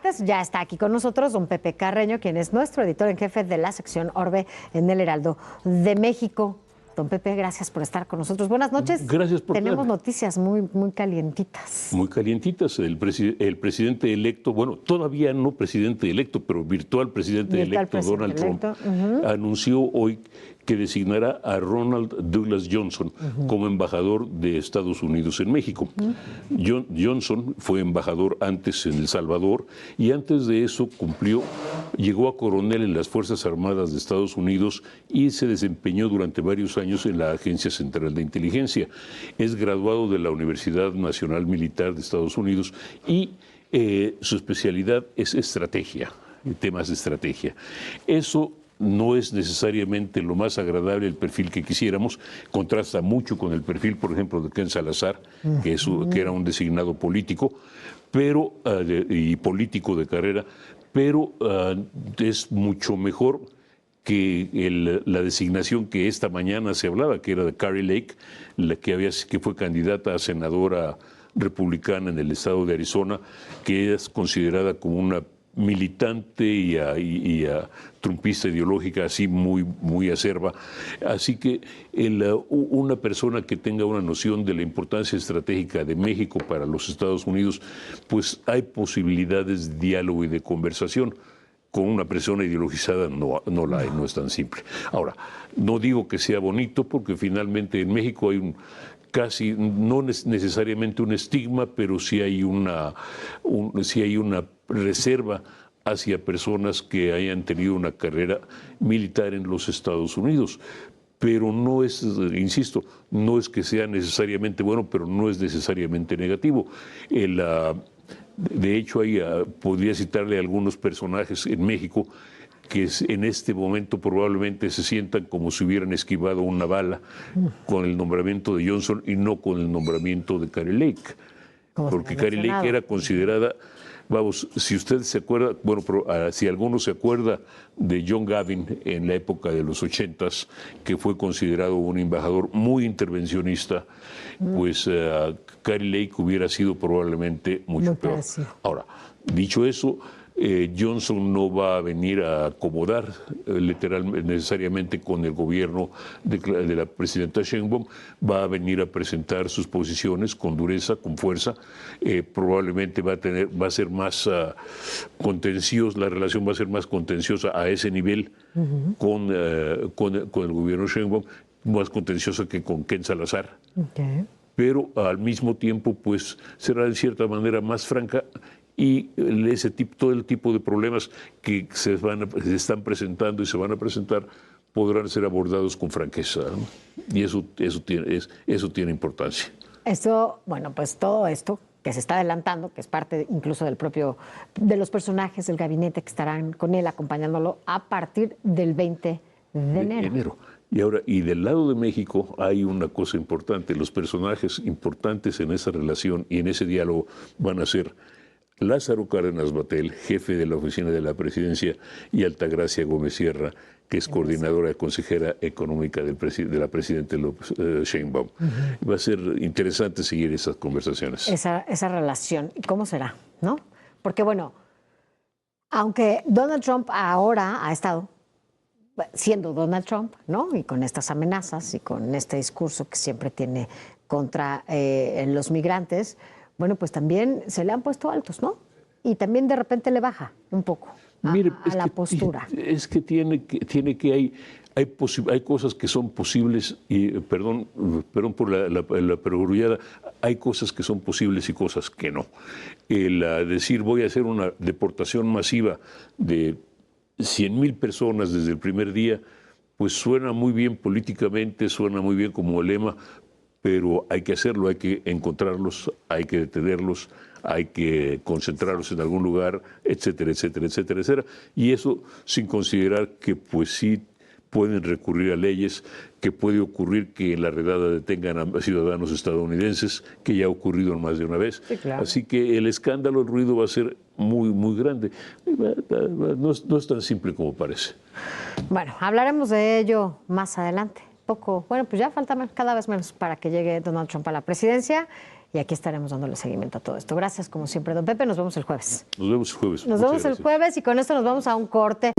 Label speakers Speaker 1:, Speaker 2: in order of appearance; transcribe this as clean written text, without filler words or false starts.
Speaker 1: martes. Ya está aquí con nosotros don Pepe Carreño, quien es nuestro editor en jefe de la sección Orbe en El Heraldo de México. Don Pepe, gracias por estar con nosotros. Buenas noches.
Speaker 2: Gracias por
Speaker 1: Tenemos noticias muy calientitas.
Speaker 2: Muy calientitas. El presidente electo, bueno, todavía no presidente electo, pero virtual presidente electo, Donald Trump, anunció hoy que designará a Ronald Douglas Johnson como embajador de Estados Unidos en México. Johnson fue embajador antes en El Salvador y antes de eso llegó a coronel en las Fuerzas Armadas de Estados Unidos y se desempeñó durante varios años en la Agencia Central de Inteligencia. Es graduado de la Universidad Nacional Militar de Estados Unidos y su especialidad es estrategia, temas de estrategia. Eso no es necesariamente lo más agradable el perfil que quisiéramos, contrasta mucho con el perfil, por ejemplo, de Ken Salazar, que era un designado político, y político de carrera, pero es mucho mejor que la designación que esta mañana se hablaba, que era de Kari Lake, que fue candidata a senadora republicana en el estado de Arizona, que es considerada como una militante y trumpista ideológica así muy acerba. Así que una persona que tenga una noción de la importancia estratégica de México para los Estados Unidos, pues hay posibilidades de diálogo y de conversación. Con una persona ideologizada no la hay, no es tan simple. Ahora, no digo que sea bonito, porque finalmente en México hay casi, no necesariamente un estigma, pero sí hay una reserva hacia personas que hayan tenido una carrera militar en los Estados Unidos. Pero no es, insisto, no es que sea necesariamente bueno, pero no es necesariamente negativo. De hecho, podría citarle a algunos personajes en México que en este momento probablemente se sientan como si hubieran esquivado una bala con el nombramiento de Johnson y no con el nombramiento de Kari Lake. Porque Kari Lake era considerada, si usted se acuerda, si alguno se acuerda de John Gavin en la época de los 80s, que fue considerado un embajador muy intervencionista, pues Kari Lake hubiera sido probablemente mucho peor. Parecido. Ahora, dicho eso, Johnson no va a venir a acomodar literalmente, necesariamente con el gobierno de la presidenta Sheinbaum, va a venir a presentar sus posiciones con dureza, con fuerza. Probablemente va a ser más contenciosa, la relación va a ser más contenciosa a ese nivel con el gobierno Sheinbaum, más contenciosa que con Ken Salazar. Okay. Pero al mismo tiempo, pues será de cierta manera más franca. Y todo el tipo de problemas que se están presentando y se van a presentar podrán ser abordados con franqueza, ¿no? Y eso tiene importancia.
Speaker 1: Pues todo esto que se está adelantando, que es parte incluso de los personajes del gabinete que estarán con él acompañándolo a partir del 20 de enero.
Speaker 2: Y del lado de México hay una cosa importante. Los personajes importantes en esa relación y en ese diálogo van a ser Lázaro Cárdenas Batel, jefe de la oficina de la presidencia, y Altagracia Gómez Sierra, que es coordinadora consejera económica de la presidenta Sheinbaum. Va a ser interesante seguir esas conversaciones.
Speaker 1: Esa relación. ¿Y cómo será? ¿No? Porque, aunque Donald Trump ahora ha estado siendo Donald Trump, ¿no? Y con estas amenazas y con este discurso que siempre tiene contra los migrantes, pues también se le han puesto altos, ¿no? Y también de repente le baja un poco a la postura.
Speaker 2: Es que hay cosas que son posibles, y perdón por la perogrullada, hay cosas que son posibles y cosas que no. Decir voy a hacer una deportación masiva de 100,000 personas desde el primer día, pues suena muy bien políticamente, suena muy bien como lema, pero hay que hacerlo, hay que encontrarlos, hay que detenerlos, hay que concentrarlos en algún lugar, etcétera, etcétera, etcétera, etcétera. Y eso sin considerar que pues sí pueden recurrir a leyes, que puede ocurrir que en la redada detengan a ciudadanos estadounidenses, que ya ha ocurrido más de una vez. Sí, claro. Así que el escándalo, el ruido va a ser muy, muy grande. No es tan simple como parece.
Speaker 1: Hablaremos de ello más adelante. Pues ya falta cada vez menos para que llegue Donald Trump a la presidencia y aquí estaremos dándole seguimiento a todo esto. Gracias, como siempre, don Pepe. Nos vemos el jueves.
Speaker 2: Nos vemos el jueves.
Speaker 1: Nos vemos el jueves y con esto nos vamos a un corte.